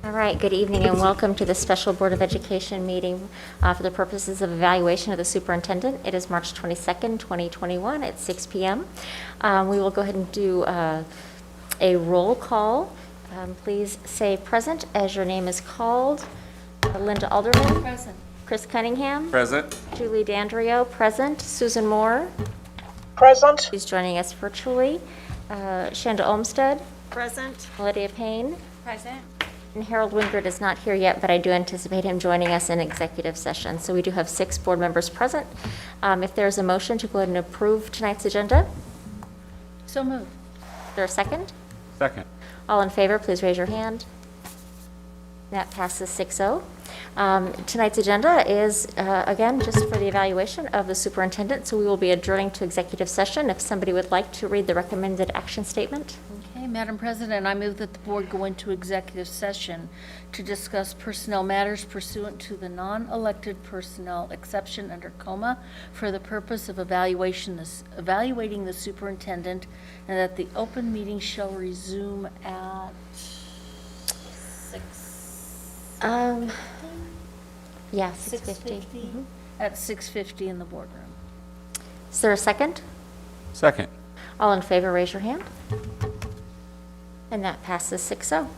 All right, good evening and welcome to the Special Board of Education meeting for the purposes of evaluation of the superintendent. It is March 22nd, 2021 at 6 p.m. We will go ahead and do a roll call. Please say present as your name is called. Linda Alderman. Present. Chris Cunningham. Present. Julie D'Andrio, present. Susan Moore. Present. She's joining us virtually. Shanda Olmsted. Present. Lydia Payne. Present. And Harold Wingert is not here yet, but I do anticipate him joining us in executive session. So we do have 6 board members present. If there's a motion to go ahead and approve tonight's agenda, So moved. is there a second? Second. All in favor, please raise your hand. That passes 6-0. Tonight's agenda is, again, just for the evaluation of the superintendent. So we will be adjourning to executive session. If somebody would like to read the recommended action statement. Okay, Madam President, I move that the board go into executive session to discuss personnel matters pursuant to the non-elected personnel exception under COMA for the purpose of evaluating the superintendent, and that the open meeting shall resume at 6. Yeah, 6:50. 6:50? At 6:50 in the boardroom. Is there a second? Second. All in favor, raise your hand. And that passes 6-0.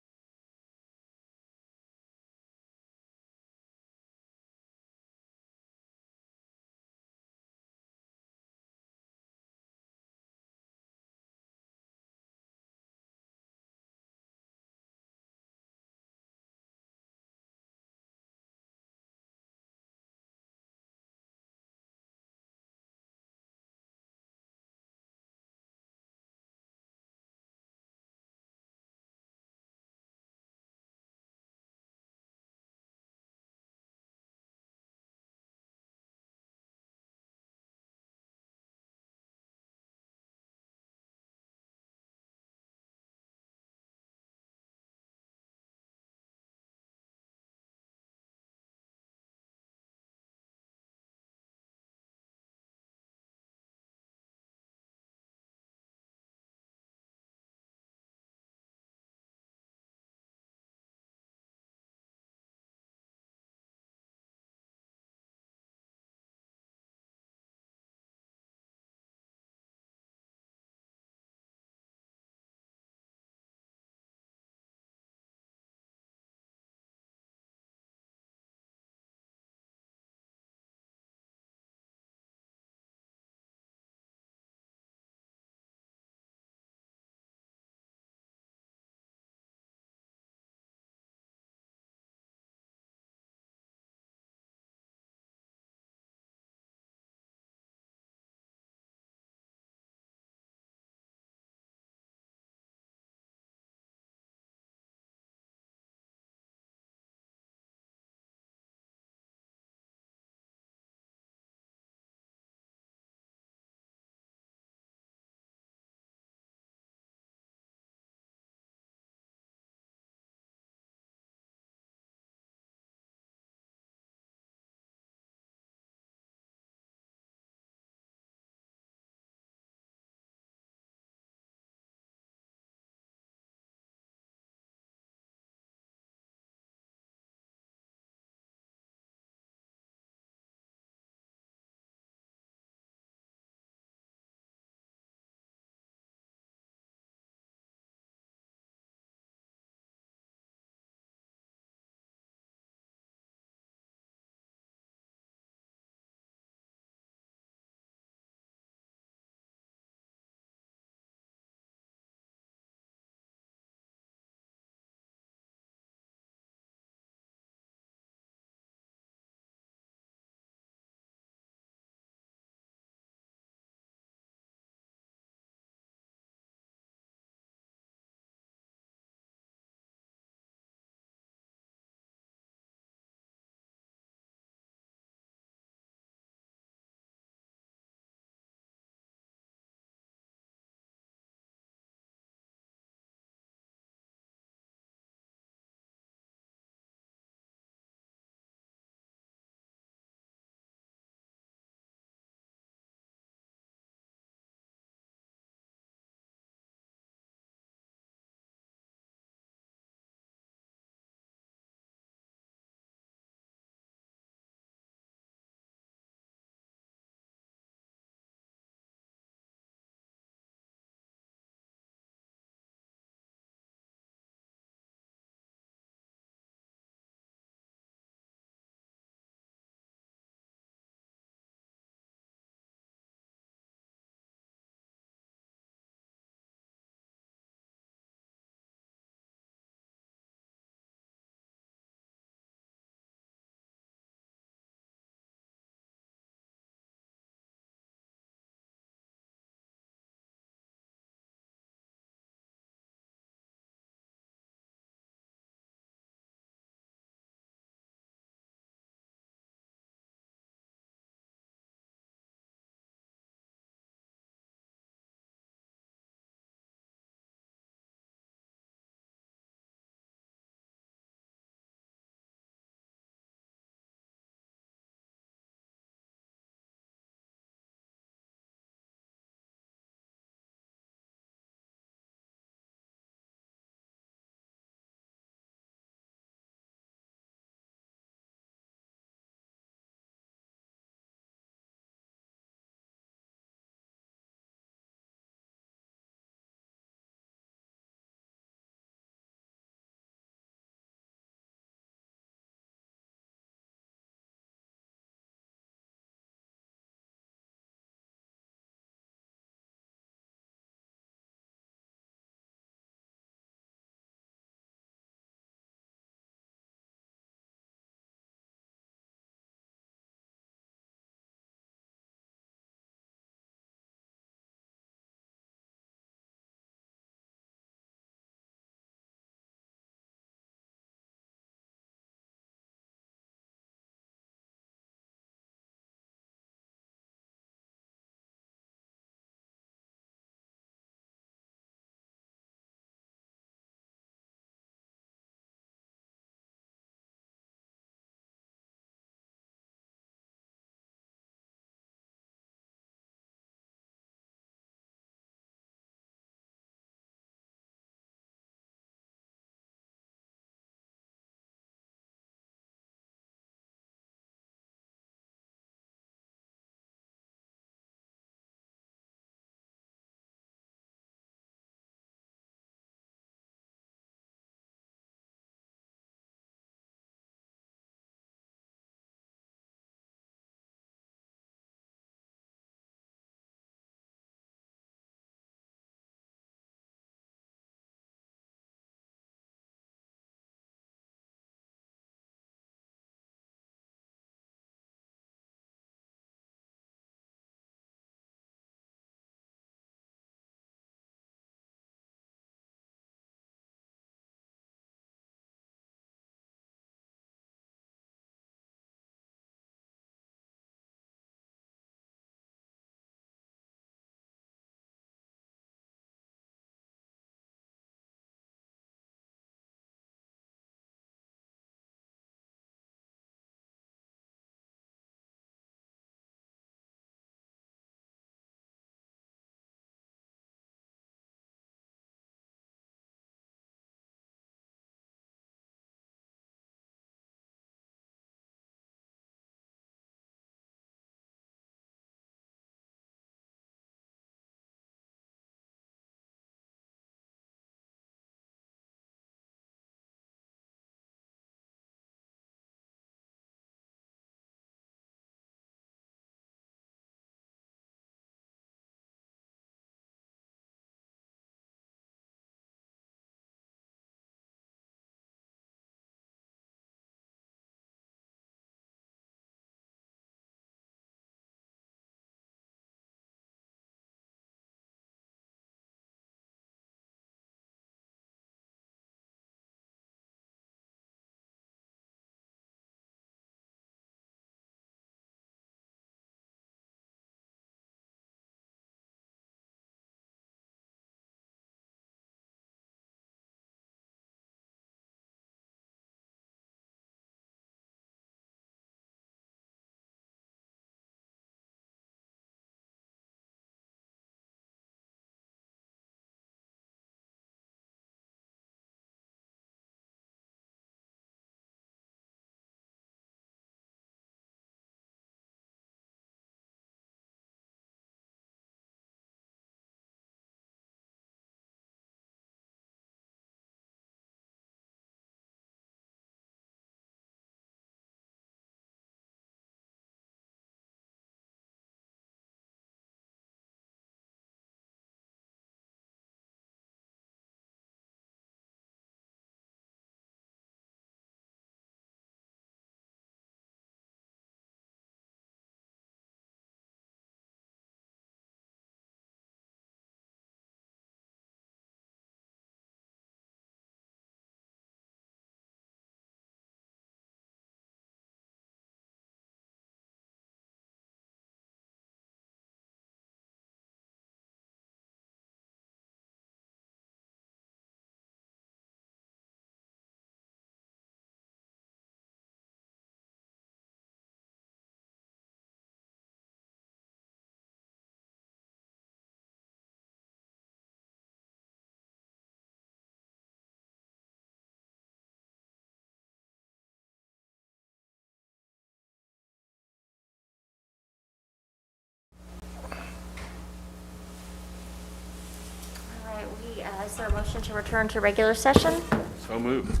Is there a motion to return to regular session? So moved.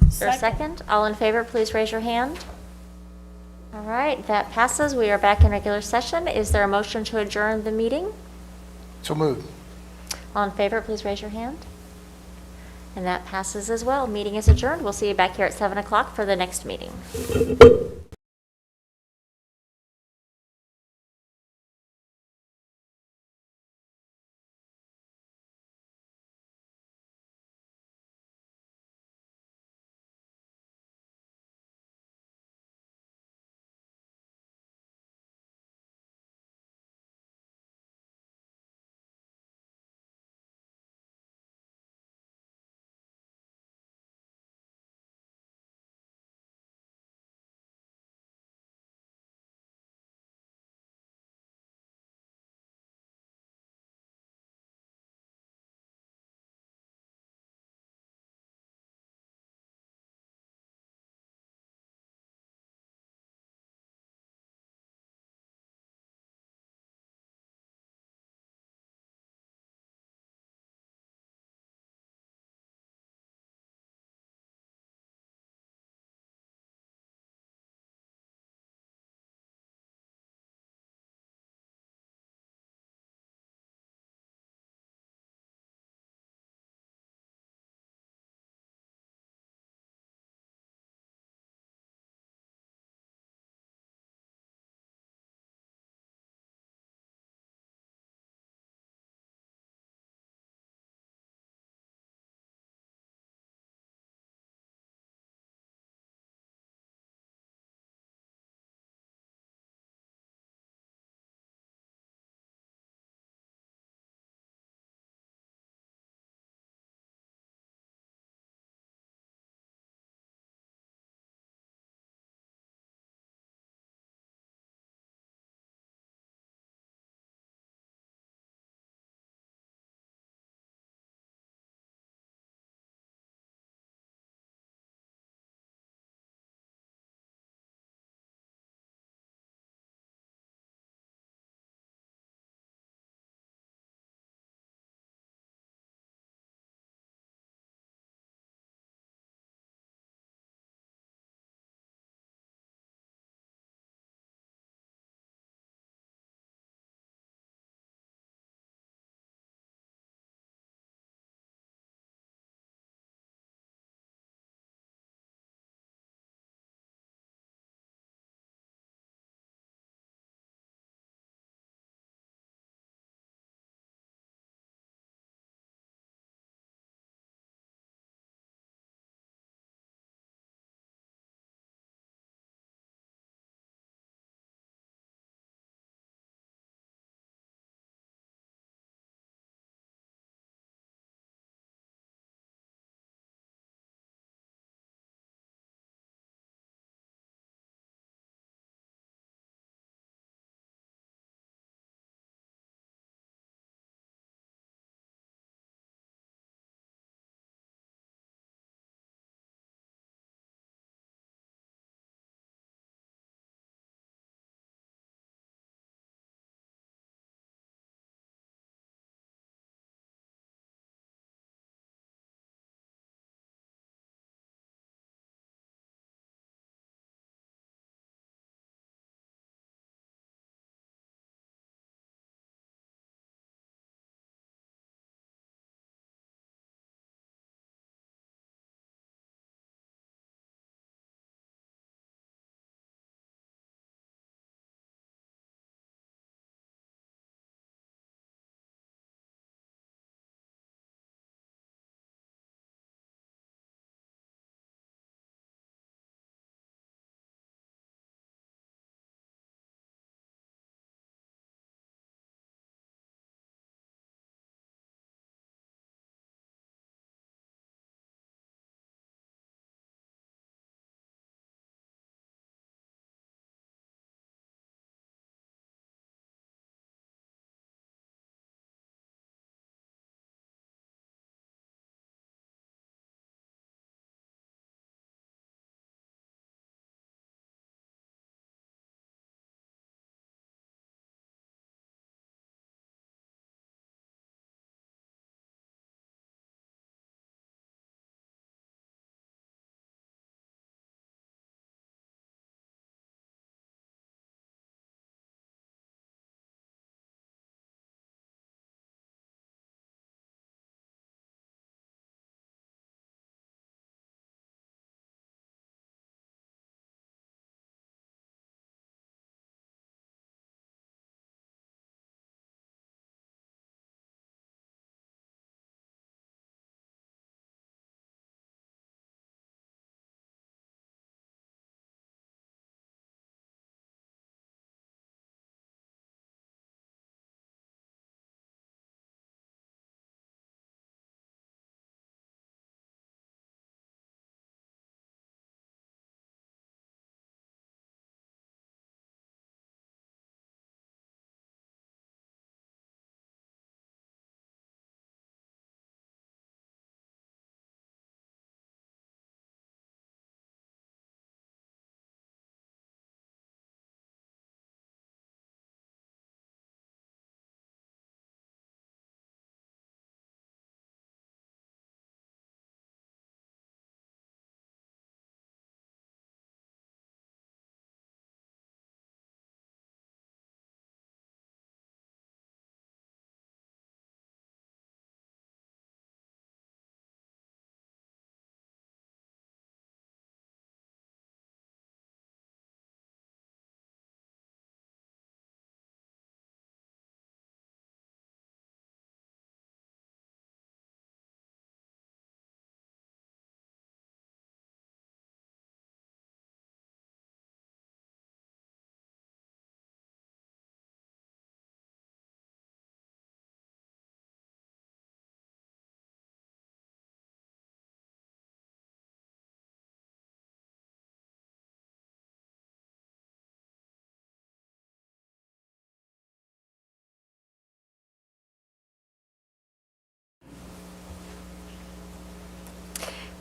Is there a second? All in favor, please raise your hand. All right, that passes. We are back in regular session. Is there a motion to adjourn the meeting? So moved. All in favor, please raise your hand. And that passes as well. Meeting is adjourned. We'll see you back here at 7 o'clock for the next meeting.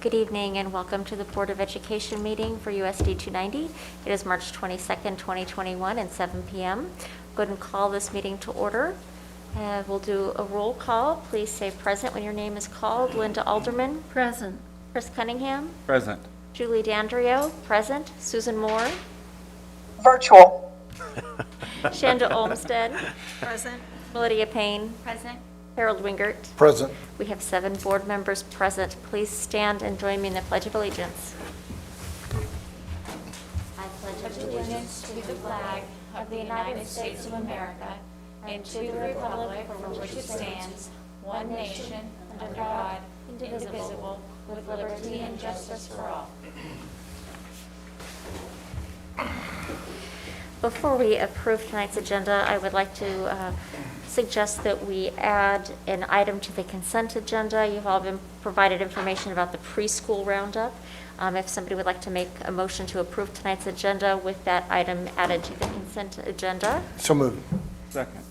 Good evening and welcome to the Board of Education meeting for USD290. It is March 22nd, 2021 and 7 p.m. Go ahead and call this meeting to order. We'll do a roll call. Please say present when your name is called. Linda Alderman. Present. Chris Cunningham. Present. Julie D'Andrio. Present. Susan Moore. Virtual. Shanda Olmsted. Present. Lydia Payne. Present. Harold Wingert. Present. We have 7 board members present. Please stand and join me in the Pledge of Allegiance. I pledge Allegiance to the flag of the United States of America and to the republic for which it stands, one nation, under God, indivisible, with liberty and justice for all. Before we approve tonight's agenda, I would like to suggest that we add an item to the consent agenda. You've all been provided information about the preschool roundup. If somebody would like to make a motion to approve tonight's agenda with that item added to the consent agenda. So moved. Second.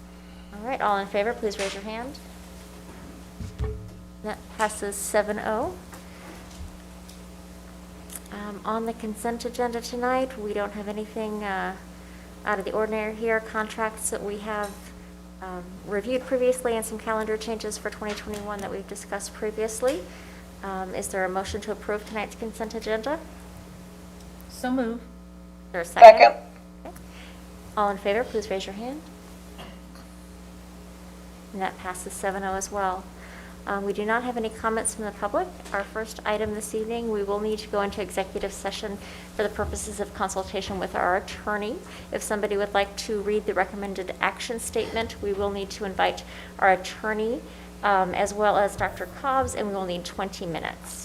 All right, all in favor, please raise your hand. That passes 7-0. On the consent agenda tonight, we don't have anything out of the ordinary here. Contracts that we have reviewed previously and some calendar changes for 2021 that we've discussed previously. Is there a motion to approve tonight's consent agenda? So move. Is there a second? Second. Okay. All in favor, please raise your hand. And that passes 7-0 as well. We do not have any comments from the public. Our first item this evening, we will need to go into executive session for the purposes of consultation with our attorney. If somebody would like to read the recommended action statement, we will need to invite our attorney as well as Dr. Cobbs, and we will need 20 minutes.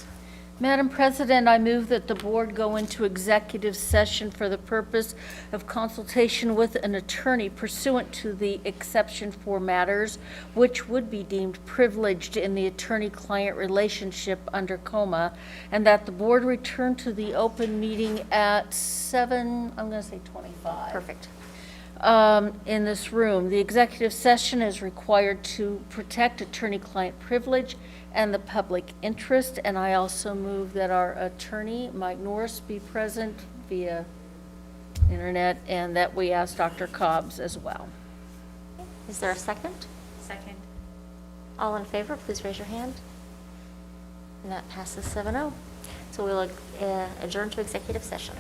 Madam President, I move that the board go into executive session for the purpose of consultation with an attorney pursuant to the exception for matters which would be deemed privileged in the attorney-client relationship under COMA, and that the board return to the open meeting at 7:25. Perfect. In this room. The executive session is required to protect attorney-client privilege and the public interest, and I also move that our attorney, Mike Norris, be present via internet, and that we ask Dr. Cobbs as well. Is there a second? Second. All in favor, please raise your hand. And that passes 7-0. So we will adjourn to executive session.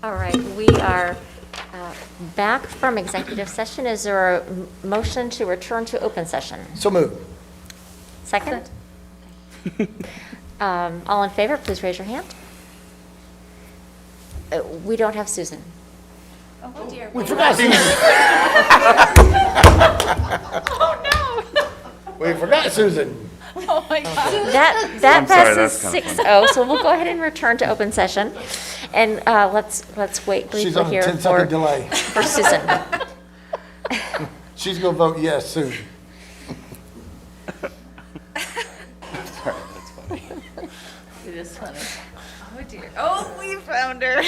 All right, we are back from executive session. Is there a motion to return to open session? So moved. Second? All in favor, please raise your hand. We don't have Susan. Oh dear. We forgot Susan. We forgot Susan. Oh my God. That I'm sorry, passes that's kinda 6-0, so we'll go ahead and return to open session. And let's wait She's briefly on a here 10-second delay. for Susan. She's going to vote yes soon. It is funny. Oh dear. Oh, we found her.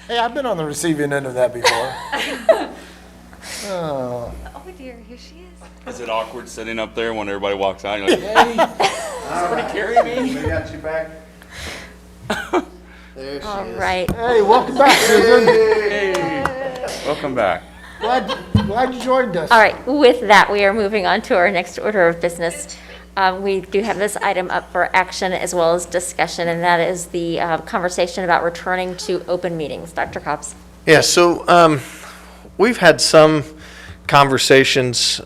Hey, I've been on the receiving end of that before. Oh. Oh dear, here she is. Is it awkward sitting up there when everybody walks out? You're like, Hey, somebody carry me? We got you back. There she All is. right. hey, welcome back, Susan. Welcome back. Glad you joined us. All right, with that, we are moving on to our next order of business. We do have this item up for action as well as discussion, and that is the conversation about returning to open meetings. Dr. Cobbs? Yeah, so we've had some conversations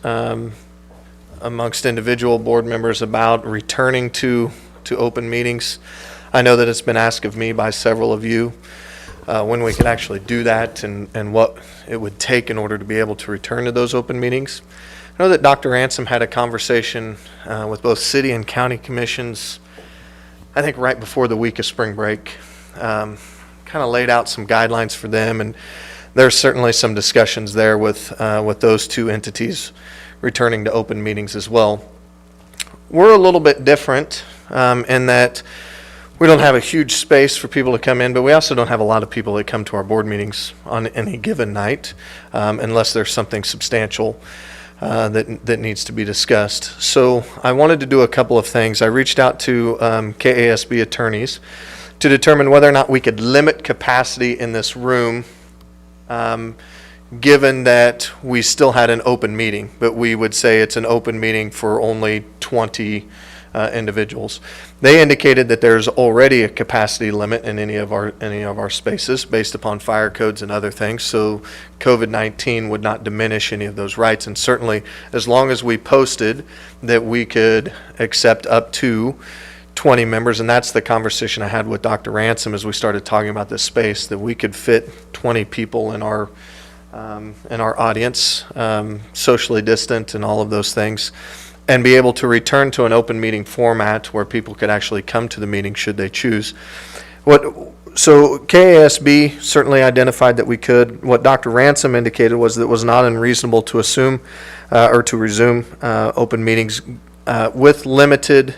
amongst individual board members about returning to open meetings. I know that it's been asked of me by several of you when we could actually do that and what it would take in order to be able to return to those open meetings. I know that Dr. Ransom had a conversation with both city and county commissions, I think right before the week of spring break, kind of laid out some guidelines for them, and there's certainly some discussions there with those two entities returning to open meetings as well. We're a little bit different in that we don't have a huge space for people to come in, but we also don't have a lot of people that come to our board meetings on any given night unless there's something substantial that needs to be discussed. So I wanted to do a couple of things. I reached out to KASB attorneys to determine whether or not we could limit capacity in this room given that we still had an open meeting, but we would say it's an open meeting for only 20 individuals. They indicated that there's already a capacity limit in any of our spaces based upon fire codes and other things, so COVID-19 would not diminish any of those rights, and certainly as long as we posted that we could accept up to 20 members, and that's the conversation I had with Dr. Ransom as we started talking about this space, that we could fit 20 people in our audience, socially distant and all of those things, and be able to return to an open meeting format where people could actually come to the meeting should they choose. So KASB certainly identified that we could. What Dr. Ransom indicated was that it was not unreasonable to assume or to resume open meetings with limited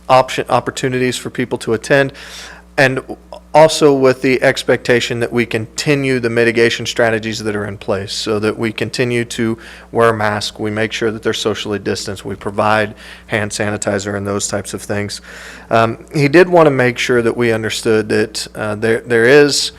opportunities for people to attend, and also with the expectation that we continue the mitigation strategies that are in place, so that we continue to wear masks, we make sure that they're socially distanced, we provide hand sanitizer and those types of things. He did want to make sure that we understood that there is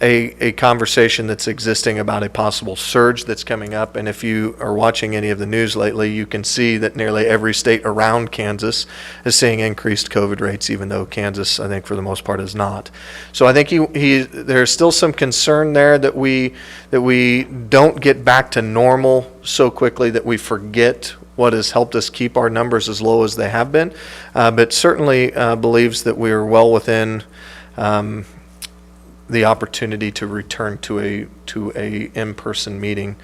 a conversation that's existing about a possible surge that's coming up, and if you are watching any of the news lately, you can see that nearly every state around Kansas is seeing increased COVID rates, even though Kansas, I think, for the most part, is not. So I think there's still some concern there that we don't get back to normal so quickly that we forget what has helped us keep our numbers as low as they have been, but certainly believes that we are well within the opportunity to return to a in-person meeting,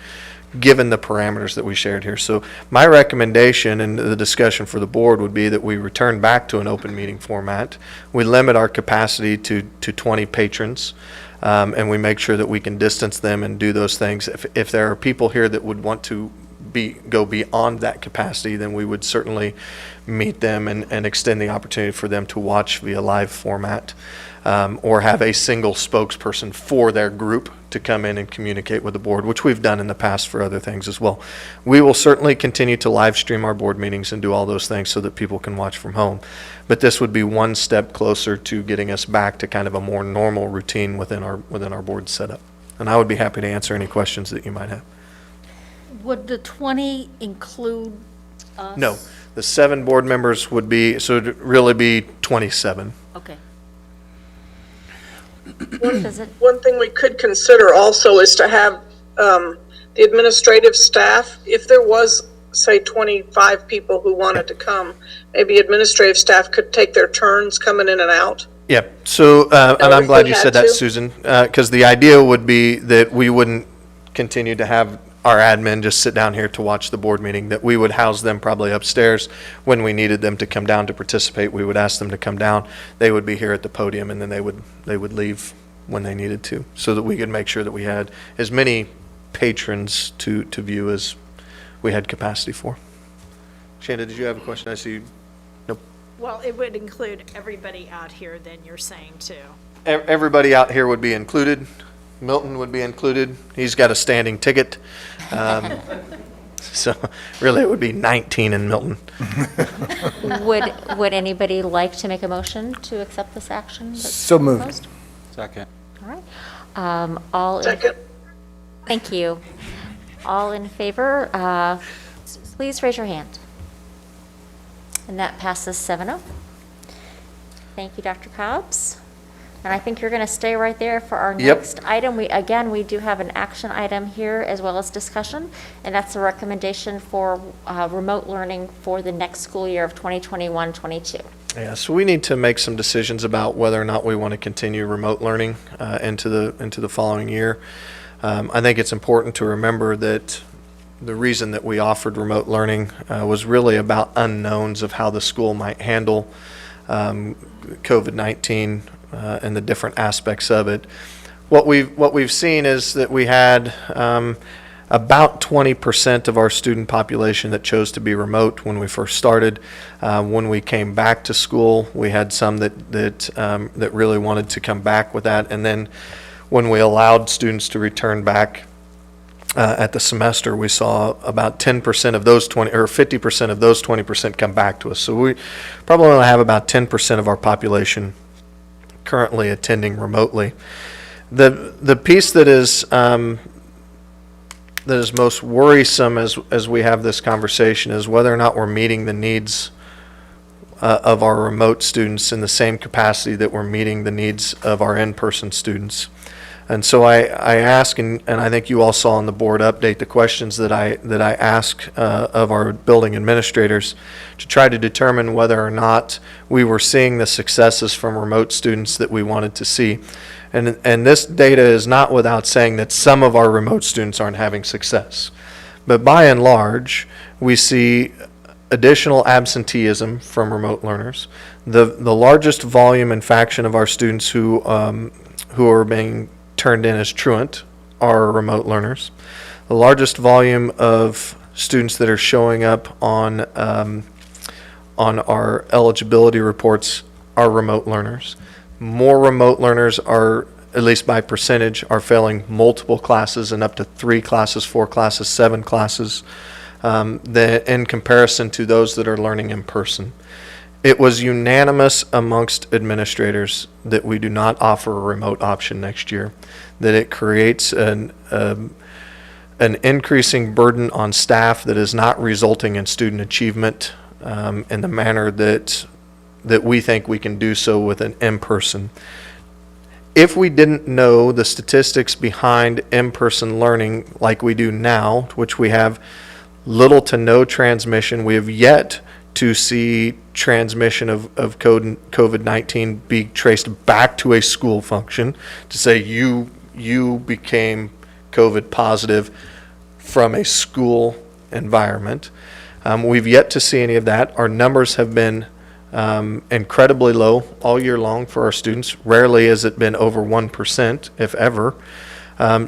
given the parameters that we shared here. So my recommendation and the discussion for the board would be that we return back to an open meeting format. We limit our capacity to 20 patrons, and we make sure that we can distance them and do those things. If there are people here that would want to go beyond that capacity, then we would certainly meet them and extend the opportunity for them to watch via live format. Or have a single spokesperson for their group to come in and communicate with the board, which we've done in the past for other things as well. We will certainly continue to live stream our board meetings and do all those things so that people can watch from home. But this would be one step closer to getting us back to kind of a more normal routine within our board setup. And I would be happy to answer any questions that you might have. Would the 20 include us? No, the 7 board members would be, so it'd really be 27. Okay. Does it? One thing we could consider also is to have the administrative staff, if there was, say, 25 people who wanted to come, maybe administrative staff could take their turns coming in and out. Yeah, so, and Or I'm if glad we you had said that, to. Susan, because the idea would be that we wouldn't continue to have our admin just sit down here to watch the board meeting, that we would house them probably upstairs. When we needed them to come down to participate, we would ask them to come down. They would be here at the podium, and then they would leave when they needed to, so that we could make sure that we had as many patrons to view as we had capacity for. Shanda, did you have a question? I see you. Nope. Well, it would include everybody out here, then you're saying too. Everybody out here would be included. Milton would be included. He's got a standing ticket. So really, it would be 19 in Milton. Would anybody like to make a motion to accept this action? that's So moved. proposed? Second. All right. All in Second. Thank you. All in favor, please raise your hand. And that passes 7-0. Thank you, Dr. Cobbs. And I think you're going to stay right there for our Yep. next item. We do have an action item here as well as discussion, and that's a recommendation for remote learning for the next school year of 2021-22. Yeah, so we need to make some decisions about whether or not we want to continue remote learning into the following year. I think it's important to remember that the reason that we offered remote learning was really about unknowns of how the school might handle COVID-19 and the different aspects of it. What we've seen is that we had about 20% of our student population that chose to be remote when we first started. When we came back to school, we had some that really wanted to come back with that, and then when we allowed students to return back at the semester, we saw about 10% of those 20, or 50% of those 20% come back to us. So we probably only have about 10% of our population currently attending remotely. The piece that is most worrisome as we have this conversation is whether or not we're meeting the needs of our remote students in the same capacity that we're meeting the needs of our in-person students. And so I ask, and I think you all saw on the board update, the questions that I ask of our building administrators to try to determine whether or not we were seeing the successes from remote students that we wanted to see. And this data is not without saying that some of our remote students aren't having success. But by and large, we see additional absenteeism from remote learners. The largest volume and faction of our students who are being turned in as truant are remote learners. The largest volume of students that are showing up on our eligibility reports are remote learners. More remote learners are, at least by percentage, are failing multiple classes and up to 3 classes, 4 classes, 7 classes in comparison to those that are learning in person. It was unanimous amongst administrators that we do not offer a remote option next year, that it creates an increasing burden on staff that is not resulting in student achievement in the manner that we think we can do so with an in-person. If we didn't know the statistics behind in-person learning like we do now, which we have little to no transmission, we have yet to see transmission of COVID-19 be traced back to a school function, to say you became COVID positive from a school environment. We've yet to see any of that. Our numbers have been incredibly low all year long for our students. Rarely has it been over 1%, if ever.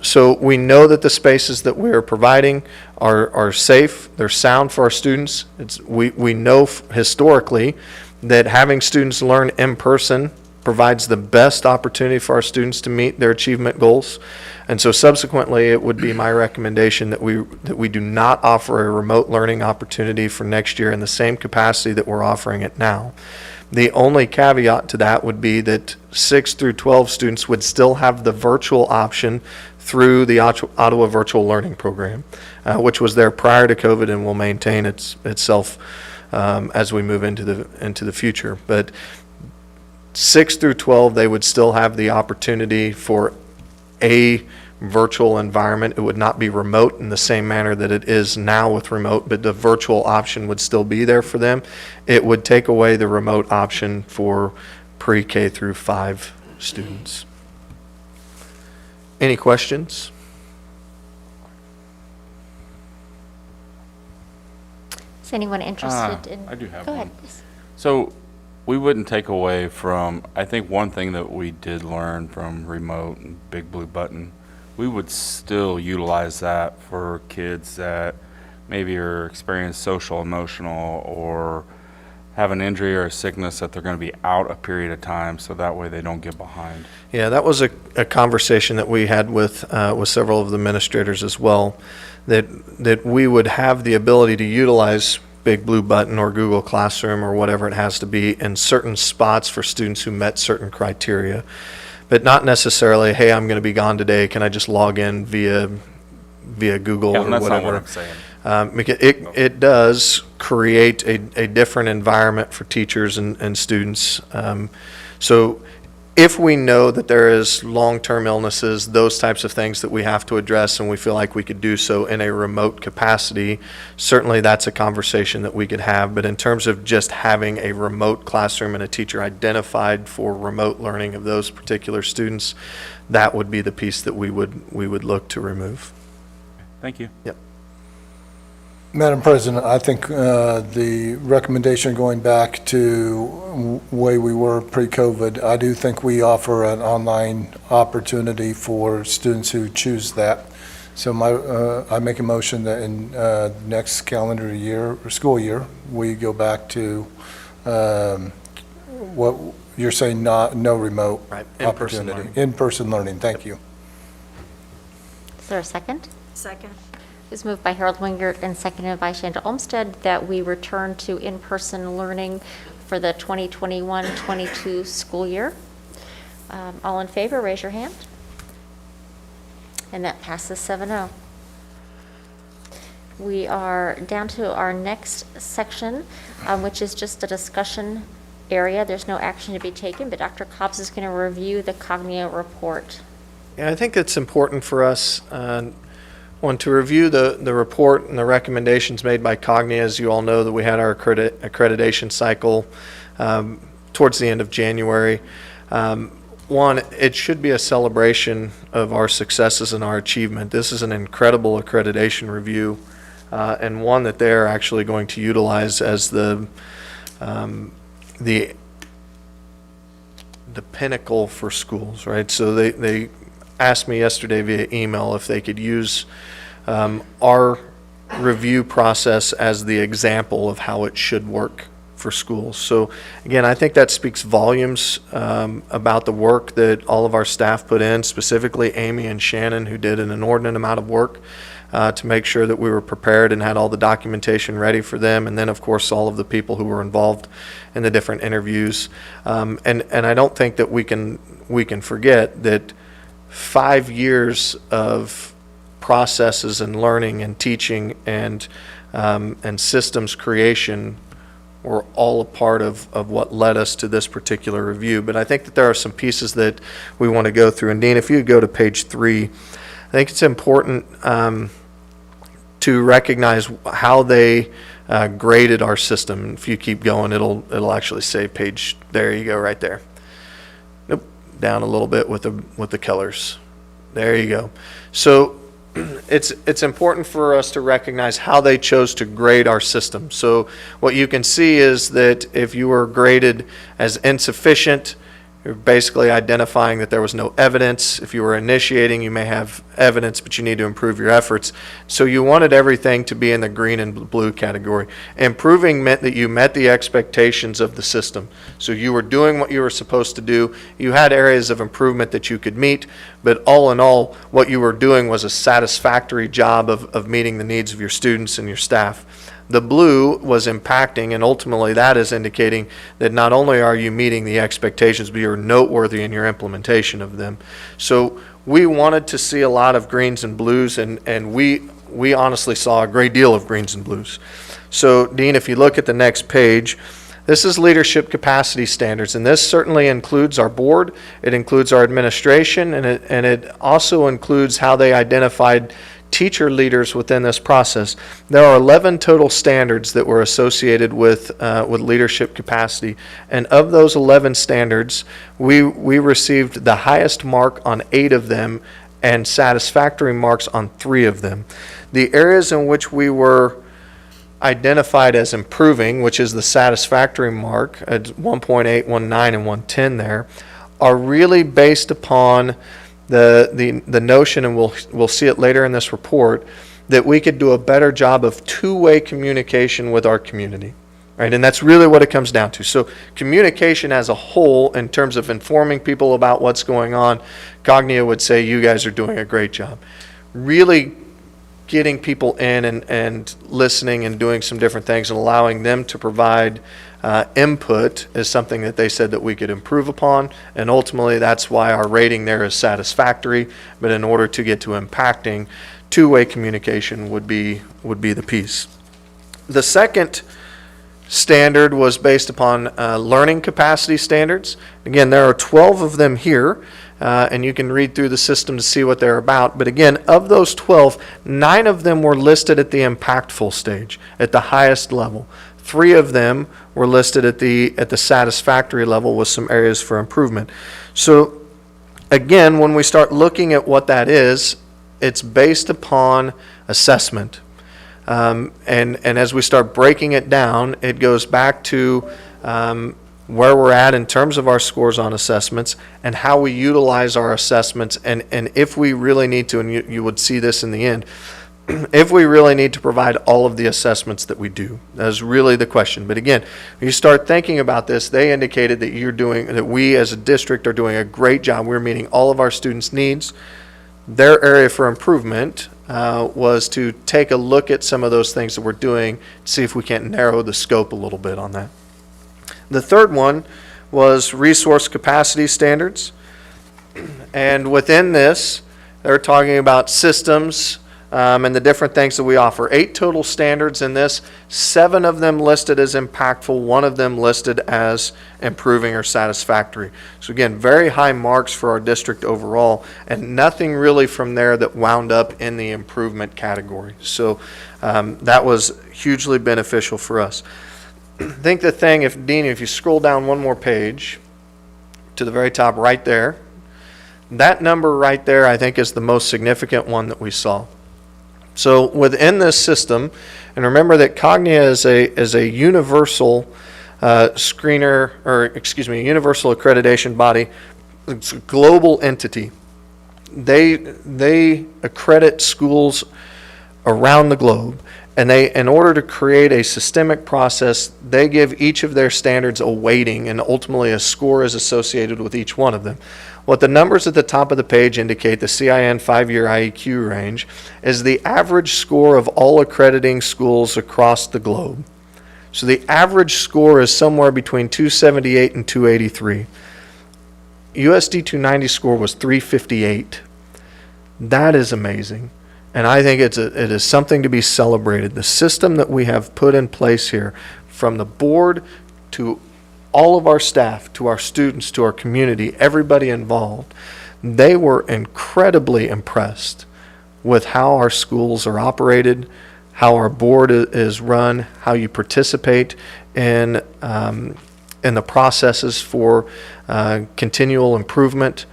So we know that the spaces that we are providing are safe, they're sound for our students. We know historically that having students learn in person provides the best opportunity for our students to meet their achievement goals. And so subsequently, it would be my recommendation that we do not offer a remote learning opportunity for next year in the same capacity that we're offering it now. The only caveat to that would be that 6 through 12 students would still have the virtual option through the Ottawa Virtual Learning Program, which was there prior to COVID and will maintain itself as we move into the future. But 6 through 12, they would still have the opportunity for a virtual environment. It would not be remote in the same manner that it is now with remote, but the virtual option would still be there for them. It would take away the remote option for pre-K through 5 students. Any questions? Is anyone interested in? I do have Go ahead. one. So we wouldn't take away from, I think one thing that we did learn from remote and Big Blue Button, we would still utilize that for kids that maybe are experiencing social, emotional, or have an injury or a sickness that they're going to be out a period of time, so that way they don't get behind. Yeah, that was a conversation that we had with several of the administrators as well, that we would have the ability to utilize Big Blue Button or Google Classroom or whatever it has to be in certain spots for students who met certain criteria, but not necessarily, hey, I'm going to be gone today, can I just log in via Google Yeah, or and that's not whatever. what I'm saying. Because it does create a different environment for teachers and students. So if we know that there is long-term illnesses, those types of things that we have to address, and we feel like we could do so in a remote capacity, certainly that's a conversation that we could have. But in terms of just having a remote classroom and a teacher identified for remote learning of those particular students, that would be the piece that we would look to remove. Thank you. Yep. Madam President, I think the recommendation going back to way we were pre-COVID, I do think we offer an online opportunity for students who choose that. So I make a motion that in next calendar year or school year, we go back to what you're saying, no remote Right, in-person opportunity. learning. In-person learning, thank you. Is there a second? Second. It was moved by Harold Wingert and seconded by Shanda Olmsted that we return to in-person learning for the 2021-22 school year. All in favor, raise your hand. And that passes 7-0. We are down to our next section, which is just a discussion area. There's no action to be taken, but Dr. Cobbs is going to review the Cognia report. Yeah, I think it's important for us, one, to review the report and the recommendations made by Cognia. As you all know, that we had our accreditation cycle towards the end of January. One, it should be a celebration of our successes and our achievement. This is an incredible accreditation review, and one that they're actually going to utilize as the pinnacle for schools, right? So they asked me yesterday via email if they could use our review process as the example of how it should work for schools. So again, I think that speaks volumes about the work that all of our staff put in, specifically Amy and Shannon, who did an inordinate amount of work to make sure that we were prepared and had all the documentation ready for them. And then, of course, all of the people who were involved in the different interviews. And I don't think that we can forget that 5 years of processes and learning and teaching and systems creation were all a part of what led us to this particular review. But I think that there are some pieces that we want to go through. And Dean, if you would go to page 3, I think it's important to recognize how they graded our system. If you keep going, it'll actually say page, there you go, right there. Nope, down a little bit with the colors. There you go. So it's important for us to recognize how they chose to grade our system. So what you can see is that if you were graded as insufficient, you're basically identifying that there was no evidence. If you were initiating, you may have evidence, but you need to improve your efforts. So you wanted everything to be in the green and blue category. Improving meant that you met the expectations of the system. So you were doing what you were supposed to do. You had areas of improvement that you could meet, but all in all, what you were doing was a satisfactory job of meeting the needs of your students and your staff. The blue was impacting, and ultimately that is indicating that not only are you meeting the expectations, but you're noteworthy in your implementation of them. So we wanted to see a lot of greens and blues, and we honestly saw a great deal of greens and blues. So Dean, if you look at the next page, This is leadership capacity standards, and this certainly includes our board, it includes our administration, and it also includes how they identified teacher leaders within this process. There are 11 total standards that were associated with leadership capacity, and of those 11 standards, we received the highest mark on 8 of them and satisfactory marks on 3 of them. The areas in which we were identified as improving, which is the satisfactory mark at 1.8, 1.9, and 1.10 there, are really based upon the notion, and we'll see it later in this report, that we could do a better job of two-way communication with our community. Right? And that's really what it comes down to. So communication as a whole, in terms of informing people about what's going on, Cognia would say you guys are doing a great job. Really getting people in and listening and doing some different things and allowing them to provide input is something that they said that we could improve upon, and ultimately that's why our rating there is satisfactory. But in order to get to impacting, two-way communication would be the piece. The second standard was based upon learning capacity standards. Again, there are 12 of them here, and you can read through the system to see what they're about. But again, of those 12, 9 of them were listed at the impactful stage, at the highest level. 3 of them were listed at the satisfactory level with some areas for improvement. So again, when we start looking at what that is, it's based upon assessment. And as we start breaking it down, it goes back to where we're at in terms of our scores on assessments and how we utilize our assessments, and if we really need to, and you would see this in the end, if we really need to provide all of the assessments that we do. That's really the question. But again, when you start thinking about this, they indicated that we as a district are doing a great job. We're meeting all of our students' needs. Their area for improvement was to take a look at some of those things that we're doing, see if we can't narrow the scope a little bit on that. The third one was resource capacity standards. And within this, they're talking about systems and the different things that we offer. 8 total standards in this, 7 of them listed as impactful, 1 of them listed as improving or satisfactory. So again, very high marks for our district overall, and nothing really from there that wound up in the improvement category. So that was hugely beneficial for us. I think the thing, Dean, if you scroll down one more page to the very top right there, that number right there I think is the most significant one that we saw. So within this system, and remember that Cognia is a universal universal accreditation body. It's a global entity. They accredit schools around the globe, and in order to create a systemic process, they give each of their standards a weighting, and ultimately a score is associated with each one of them. What the numbers at the top of the page indicate, the CIN 5-year IEQ range, is the average score of all accrediting schools across the globe. So the average score is somewhere between 278 and 283. USD290 score was 358. That is amazing. And I think it is something to be celebrated. The system that we have put in place here, from the board to all of our staff, to our students, to our community, everybody involved, they were incredibly impressed with how our schools are operated, how our board is run, how you participate in the processes for continual improvement,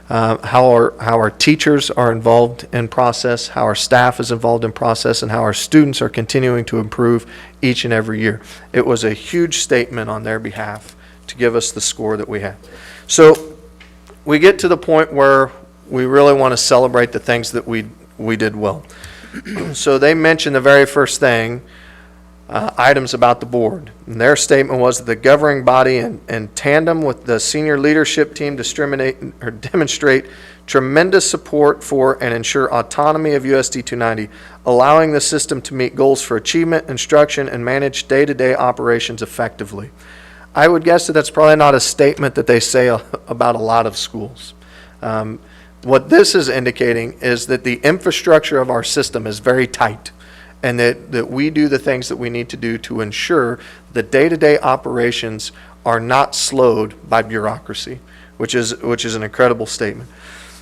how our teachers are involved in process, how our staff is involved in process, and how our students are continuing to improve each and every year. It was a huge statement on their behalf to give us the score that we had. So we get to the point where we really want to celebrate the things that we did well. So they mentioned the very first thing, items about the board. And their statement was that the governing body, in tandem with the senior leadership team, demonstrate tremendous support for and ensure autonomy of USD 290, allowing the system to meet goals for achievement, instruction, and manage day-to-day operations effectively. I would guess that that's probably not a statement that they say about a lot of schools. What this is indicating is that the infrastructure of our system is very tight, and that we do the things that we need to do to ensure the day-to-day operations are not slowed by bureaucracy, which is an incredible statement.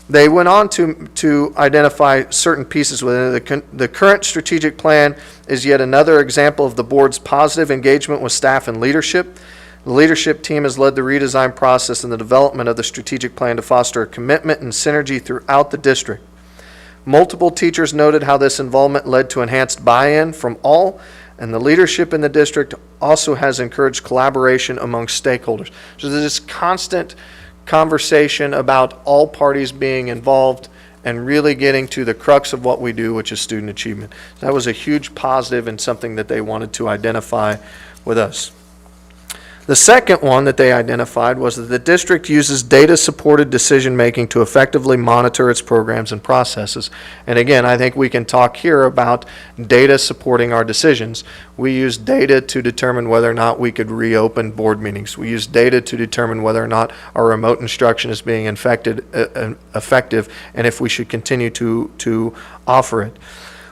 They went on to identify certain pieces within it. The current strategic plan is yet another example of the board's positive engagement with staff and leadership. The leadership team has led the redesign process and the development of the strategic plan to foster a commitment and synergy throughout the district. Multiple teachers noted how this involvement led to enhanced buy-in from all, and the leadership in the district also has encouraged collaboration among stakeholders. So there's this constant conversation about all parties being involved and really getting to the crux of what we do, which is student achievement. That was a huge positive and something that they wanted to identify with us. The second one that they identified was that the district uses data-supported decision-making to effectively monitor its programs and processes. And again, I think we can talk here about data supporting our decisions. We use data to determine whether or not we could reopen board meetings. We use data to determine whether or not our remote instruction is being effective and if we should continue to offer it.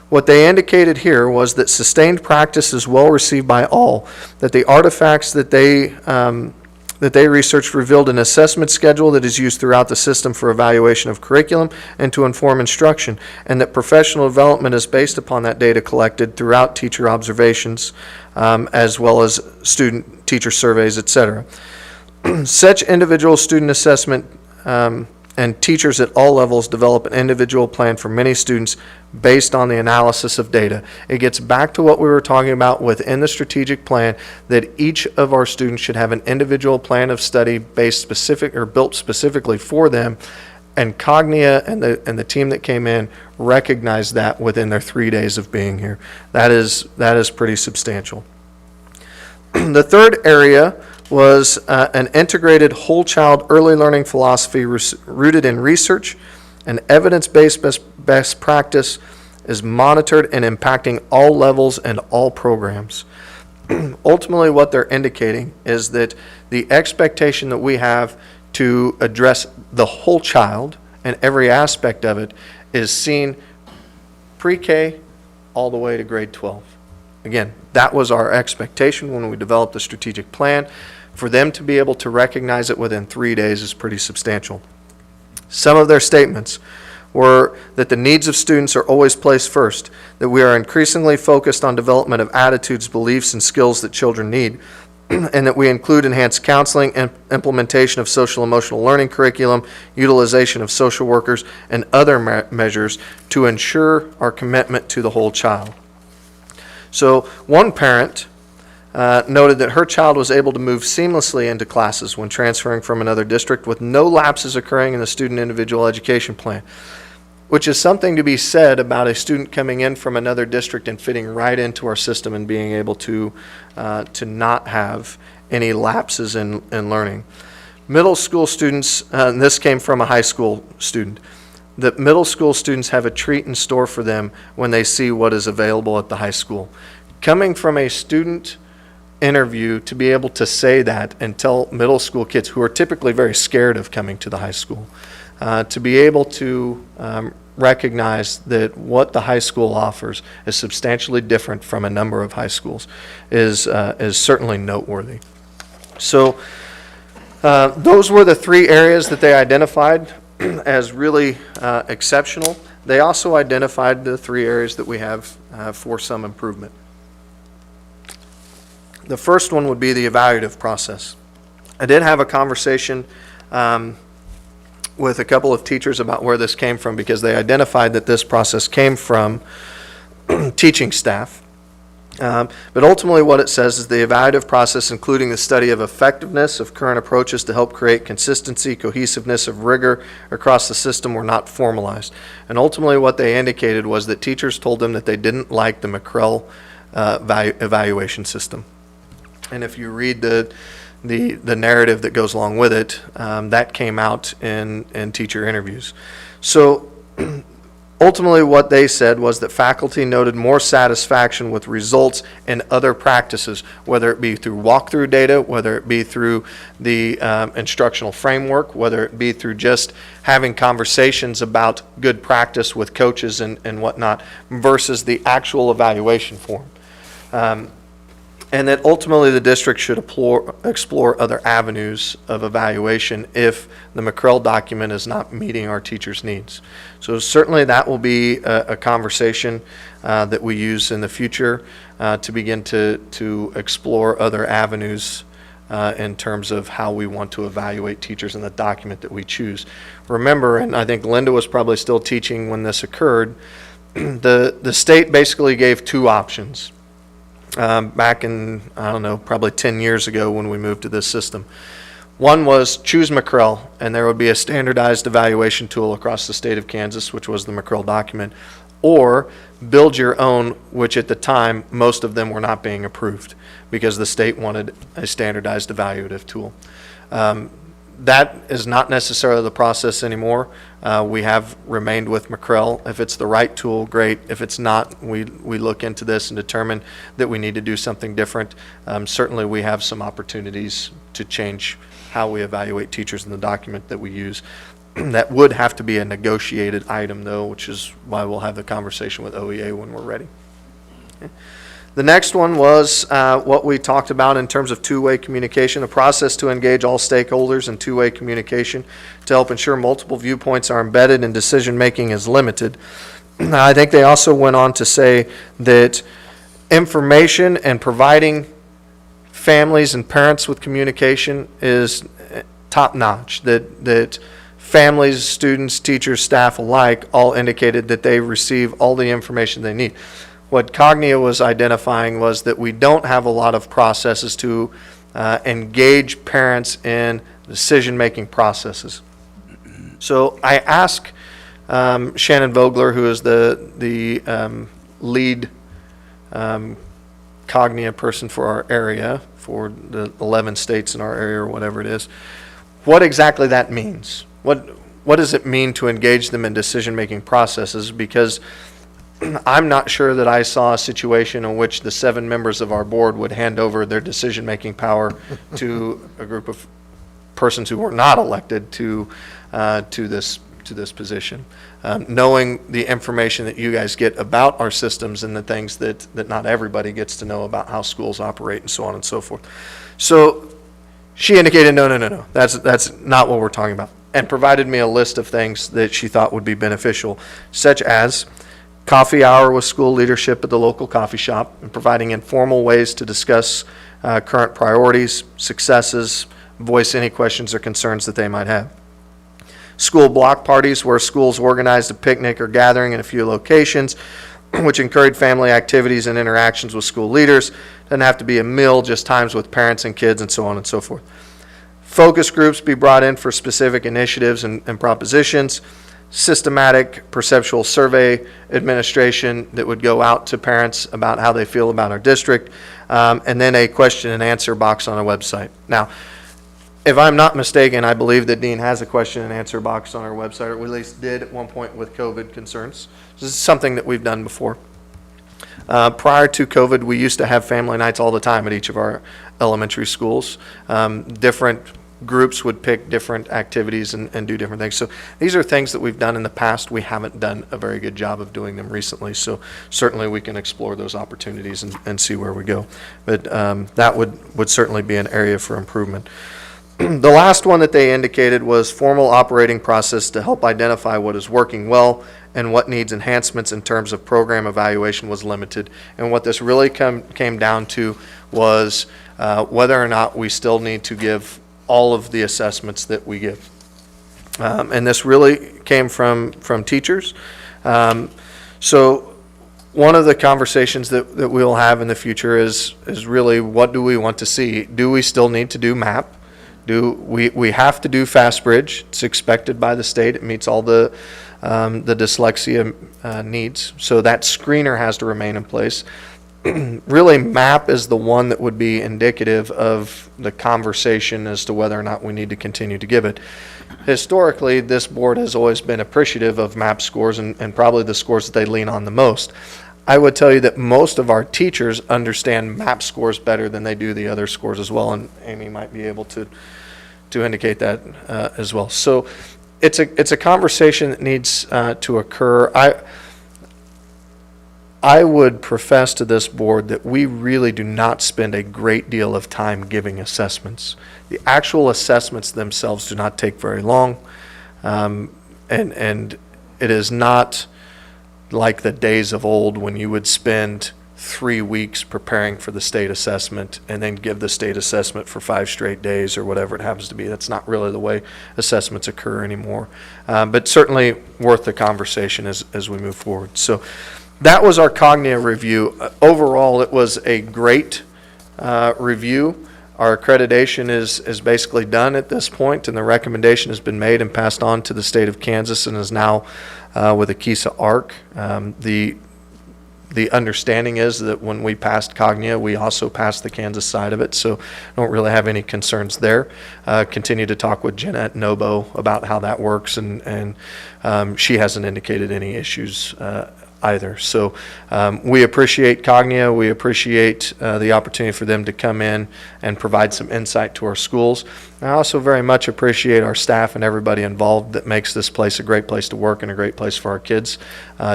What they indicated here was that sustained practice is well received by all, that the artifacts that they researched revealed an assessment schedule that is used throughout the system for evaluation of curriculum and to inform instruction, and that professional development is based upon that data collected throughout teacher observations, as well as student-teacher surveys, etc. Such individual student assessment and teachers at all levels develop an individual plan for many students based on the analysis of data. It gets back to what we were talking about within the strategic plan, that each of our students should have an individual plan of study built specifically for them, and Cognia and the team that came in recognized that within their 3 days of being here. That is pretty substantial. The third area was an integrated whole child early learning philosophy rooted in research and evidence-based best practice is monitored and impacting all levels and all programs. Ultimately, what they're indicating is that the expectation that we have to address the whole child and every aspect of it is seen pre-K all the way to grade 12. Again, that was our expectation when we developed the strategic plan. For them to be able to recognize it within 3 days is pretty substantial. Some of their statements were that the needs of students are always placed first, that we are increasingly focused on development of attitudes, beliefs, and skills that children need, and that we include enhanced counseling and implementation of social emotional learning curriculum, utilization of social workers, and other measures to ensure our commitment to the whole child. So one parent noted that her child was able to move seamlessly into classes when transferring from another district with no lapses occurring in the student individual education plan, which is something to be said about a student coming in from another district and fitting right into our system and being able to not have any lapses in learning. Middle school students, and this came from a high school student, that middle school students have a treat in store for them when they see what is available at the high school. Coming from a student interview to be able to say that and tell middle school kids who are typically very scared of coming to the high school, to be able to recognize that what the high school offers is substantially different from a number of high schools is certainly noteworthy. So those were the three areas that they identified as really exceptional. They also identified the three areas that we have for some improvement. The first one would be the evaluative process. I did have a conversation with a couple of teachers about where this came from, because they identified that this process came from teaching staff. But ultimately what it says is the evaluative process, including the study of effectiveness of current approaches to help create consistency, cohesiveness of rigor across the system, were not formalized. And ultimately what they indicated was that teachers told them that they didn't like the McCrell evaluation system. And if you read the narrative that goes along with it, that came out in teacher interviews. So Ultimately, what they said was that faculty noted more satisfaction with results in other practices, whether it be through walkthrough data, whether it be through the instructional framework, whether it be through just having conversations about good practice with coaches and whatnot, versus the actual evaluation form. And that ultimately the district should explore other avenues of evaluation if the McCrell document is not meeting our teachers' needs. So certainly that will be a conversation that we use in the future to begin to explore other avenues in terms of how we want to evaluate teachers in the document that we choose. Remember, and I think Linda was probably still teaching when this occurred, the state basically gave two options. Back in, I don't know, probably 10 years ago when we moved to this system. One was choose McCrell, and there would be a standardized evaluation tool across the state of Kansas, which was the McCrell document, or build your own, which at the time, most of them were not being approved because the state wanted a standardized evaluative tool. That is not necessarily the process anymore. We have remained with McCrell. If it's the right tool, great. If it's not, we look into this and determine that we need to do something different. Certainly we have some opportunities to change how we evaluate teachers in the document that we use. That would have to be a negotiated item though, which is why we'll have the conversation with OEA when we're ready. Okay. The next one was what we talked about in terms of two-way communication, a process to engage all stakeholders in two-way communication to help ensure multiple viewpoints are embedded and decision-making is limited. I think they also went on to say that information and providing families and parents with communication is top-notch, that families, students, teachers, staff alike all indicated that they receive all the information they need. What Cognia was identifying was that we don't have a lot of processes to engage parents in decision-making processes. So I asked Shannon Vogler, who is the lead Cognia person for our area, for the 11 states in our area or whatever it is, what exactly that means. What does it mean to engage them in decision-making processes? Because I'm not sure that I saw a situation in which the 7 members of our board would hand over their decision-making power to a group of persons who were not elected to this position. Knowing the information that you guys get about our systems and the things that not everybody gets to know about how schools operate and so on and so forth. So she indicated, no, that's not what we're talking about, and provided me a list of things that she thought would be beneficial, such as coffee hour with school leadership at the local coffee shop and providing informal ways to discuss current priorities, successes, voice any questions or concerns that they might have. School block parties where schools organized a picnic or gathering in a few locations, which encourage family activities and interactions with school leaders. Doesn't have to be a meal, just times with parents and kids and so on and so forth. Focus groups be brought in for specific initiatives and propositions. Systematic perceptual survey administration that would go out to parents about how they feel about our district, and then a question and answer box on our website. Now, if I'm not mistaken, I believe that Dean has a question and answer box on our website, or at least did at one point with COVID concerns. This is something that we've done before. Prior to COVID, we used to have family nights all the time at each of our elementary schools. Different groups would pick different activities and do different things. So these are things that we've done in the past. We haven't done a very good job of doing them recently. So certainly we can explore those opportunities and see where we go. But that would certainly be an area for improvement. The last one that they indicated was formal operating process to help identify what is working well and what needs enhancements in terms of program evaluation was limited. And what this really came down to was whether or not we still need to give all of the assessments that we give. And this really came from teachers. So one of the conversations that we'll have in the future is really, what do we want to see? Do we still need to do MAP? Do we have to do FastBridge? It's expected by the state. It meets all the dyslexia needs. So that screener has to remain in place. Really, MAP is the one that would be indicative of the conversation as to whether or not we need to continue to give it. historically, this board has always been appreciative of MAP scores and probably the scores that they lean on the most. I would tell you that most of our teachers understand MAP scores better than they do the other scores as well, and Amy might be able to indicate that as well. So it's a conversation that needs to occur. I would profess to this board that we really do not spend a great deal of time giving assessments. The actual assessments themselves do not take very long, and it is not like the days of old when you would spend 3 weeks preparing for the state assessment and then give the state assessment for 5 straight days or whatever it happens to be. That's not really the way assessments occur anymore, but certainly worth the conversation as we move forward. So that was our Cognia review. Overall, it was a great review. Our accreditation is basically done at this point, and the recommendation has been made and passed on to the state of Kansas and is now with Akisa ARC. The understanding is that when we passed Cognia, we also passed the Kansas side of it, so don't really have any concerns there. Continue to talk with Jeanette Nobo about how that works, and she hasn't indicated any issues either. So we appreciate Cognia. We appreciate the opportunity for them to come in and provide some insight to our schools. I also very much appreciate our staff and everybody involved that makes this place a great place to work and a great place for our kids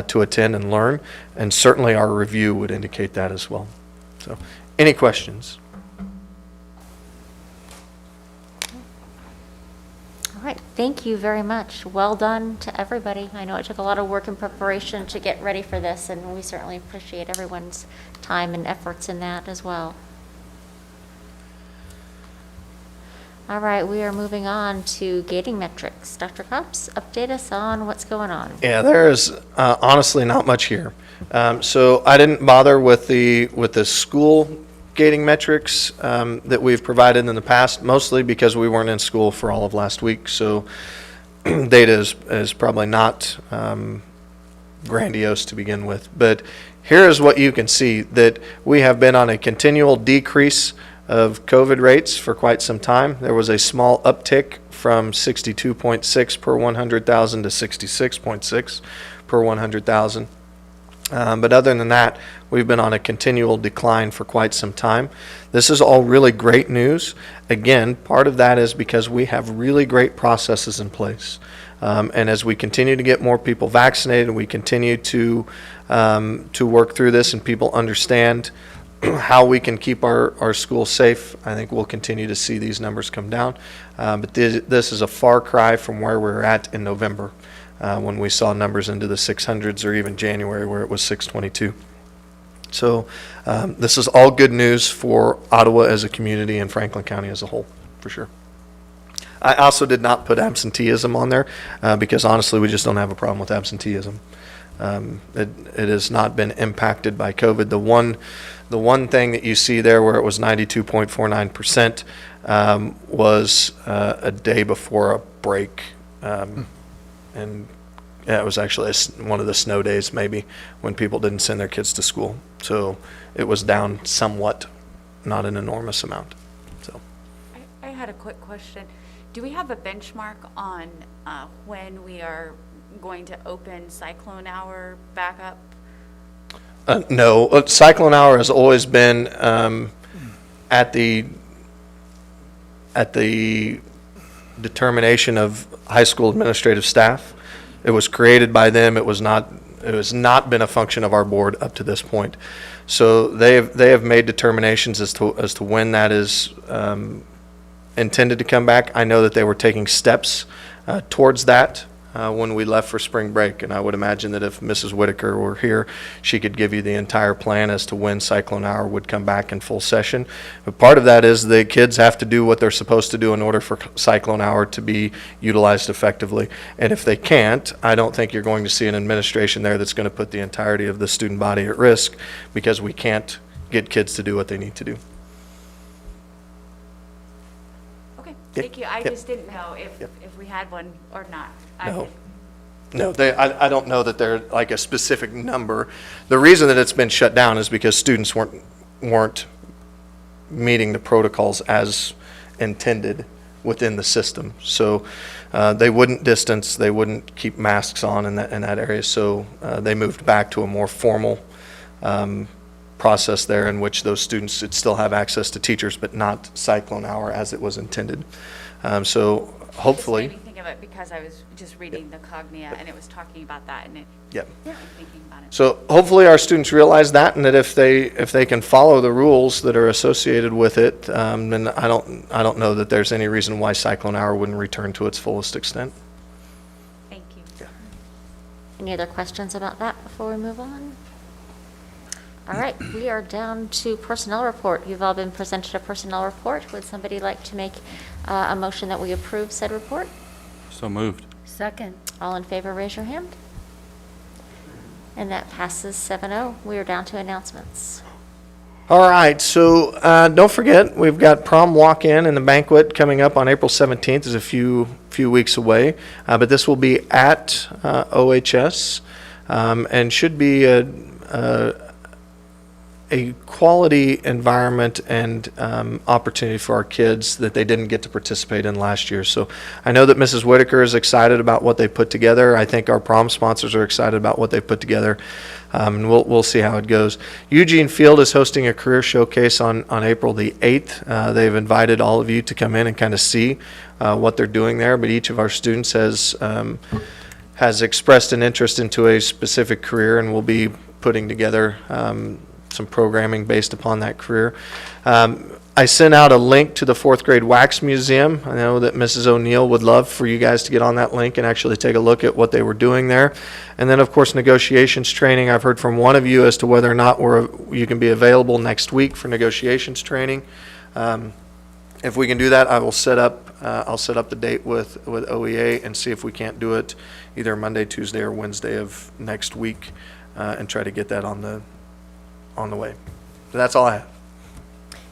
to attend and learn. And certainly our review would indicate that as well. So any questions? All right, thank you very much. Well done to everybody. I know it took a lot of work and preparation to get ready for this, and we certainly appreciate everyone's time and efforts in that as well. All right, we are moving on to gating metrics. Dr. Kops, update us on what's going on. Yeah, there is honestly not much here. So I didn't bother with the school gating metrics that we've provided in the past, mostly because we weren't in school for all of last week. So data is probably not grandiose to begin with. But here is what you can see, that we have been on a continual decrease of COVID rates for quite some time. There was a small uptick from 62.6 per 100,000 to 66.6 per 100,000. But other than that, we've been on a continual decline for quite some time. This is all really great news. Again, part of that is because we have really great processes in place. And as we continue to get more people vaccinated, we continue to work through this and people understand how we can keep our schools safe, I think we'll continue to see these numbers come down. But this is a far cry from where we were at in November, when we saw numbers into the 600s, or even January where it was 622. So this is all good news for Ottawa as a community and Franklin County as a whole, for sure. I also did not put absenteeism on there because honestly we just don't have a problem with absenteeism. It has not been impacted by COVID. The one thing that you see there where it was 92.49% was a day before a break. And yeah, it was actually one of the snow days maybe when people didn't send their kids to school. So it was down somewhat, not an enormous amount. So I had a quick question. Do we have a benchmark on when we are going to open Cyclone Hour back up? No, Cyclone Hour has always been at the determination of high school administrative staff. It was created by them. It has not been a function of our board up to this point. So they have made determinations as to when that is intended to come back. I know that they were taking steps towards that when we left for spring break, and I would imagine that if Mrs. Whitaker were here, she could give you the entire plan as to when Cyclone Hour would come back in full session. But part of that is the kids have to do what they're supposed to do in order for Cyclone Hour to be utilized effectively. And if they can't, I don't think you're going to see an administration there that's going to put the entirety of the student body at risk because we can't get kids to do what they need to do. Okay, thank you. I just didn't know if we had one or not. No, I don't know that they're like a specific number. The reason that it's been shut down is because students weren't meeting the protocols as intended within the system. So they wouldn't distance, they wouldn't keep masks on in that area. So they moved back to a more formal process there in which those students would still have access to teachers, but not cyclone hour as it was intended. So hopefully. Just made me think of it because I was just reading the Cognia and it was talking about that and it, Yep. I'm thinking about it. So hopefully our students realize that, and that if they can follow the rules that are associated with it, then I don't know that there's any reason why cyclone hour wouldn't return to its fullest extent. Thank you. Any other questions about that before we move on? All right, we are down to personnel report. You've all been presented a personnel report. Would somebody like to make a motion that we approve said report? So moved. Second. All in favor, raise your hand. And that passes 7-0. We are down to announcements. All right, so don't forget, we've got prom walk-in and the banquet coming up on April 17th, is a few weeks away, but this will be at OHS and should be a quality environment and opportunity for our kids that they didn't get to participate in last year. So I know that Mrs. Whitaker is excited about what they put together. I think our prom sponsors are excited about what they put together. And we'll see how it goes. Eugene Field is hosting a career showcase on April the 8th. They've invited all of you to come in and kind of see what they're doing there, but each of our students has expressed an interest into a specific career, and we'll be putting together some programming based upon that career. I sent out a link to the 4th grade wax museum. I know that Mrs. O'Neill would love for you guys to get on that link and actually take a look at what they were doing there. And then, of course, negotiations training. I've heard from one of you as to whether or not you can be available next week for negotiations training. If we can do that, I'll set up the date with OEA and see if we can't do it either Monday, Tuesday, or Wednesday of next week, and try to get that on the way. So that's all I have.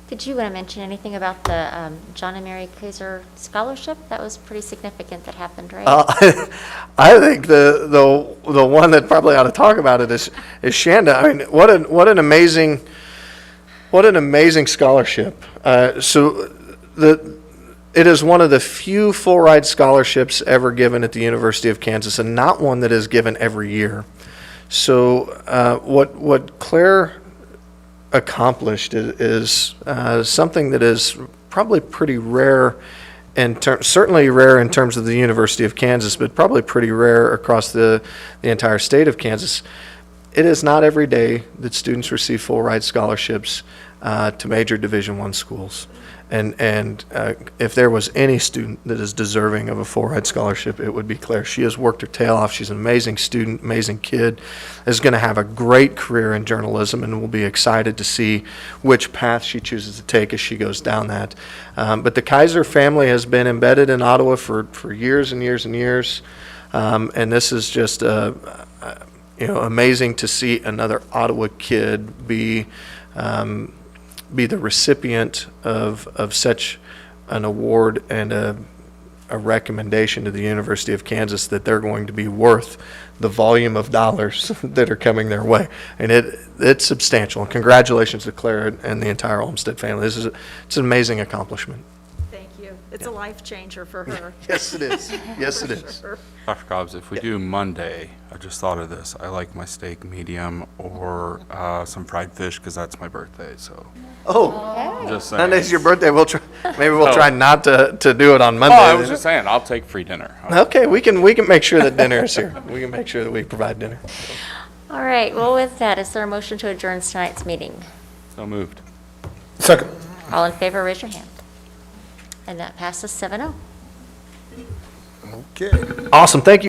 Did you want to mention anything about the John and Mary Kaiser Scholarship? That was pretty significant that happened, right? I think the one that probably ought to talk about it is Shanda. I mean, what an amazing scholarship. It is one of the few full ride scholarships ever given at the University of Kansas, and not one that is given every year. So what Claire accomplished is something that is probably pretty rare, certainly rare in terms of the University of Kansas, but probably pretty rare across the entire state of Kansas. It is not every day that students receive full ride scholarships to major Division I schools. And if there was any student that is deserving of a full ride scholarship, it would be Claire. She has worked her tail off. She's an amazing student, amazing kid, is going to have a great career in journalism, and we'll be excited to see which path she chooses to take as she goes down that. But the Kaiser family has been embedded in Ottawa for years and years and years, and this is just amazing to see another Ottawa kid be the recipient of such an award and a recommendation to the University of Kansas that they're going to be worth the volume of dollars that are coming their way. And it's substantial. And congratulations to Claire and the entire Olmsted family. It's an amazing accomplishment. Thank you. It's a life changer for her. Yes, it is. Yes, it is. Sure. Dr. Cobbs, if we do Monday, I just thought of this. I like my steak medium or some fried fish because that's my birthday. So Oh, just saying. Monday's your birthday. Maybe we'll try not to do it on Oh, Monday. I was just saying, I'll take free dinner. Okay, we can make sure that dinner is here. We can make sure that we provide dinner. All right, well, with that, is there a motion to adjourn tonight's meeting? So moved. Second. All in favor, raise your hand. And that passes 7-0. Okay. Awesome. Thank you.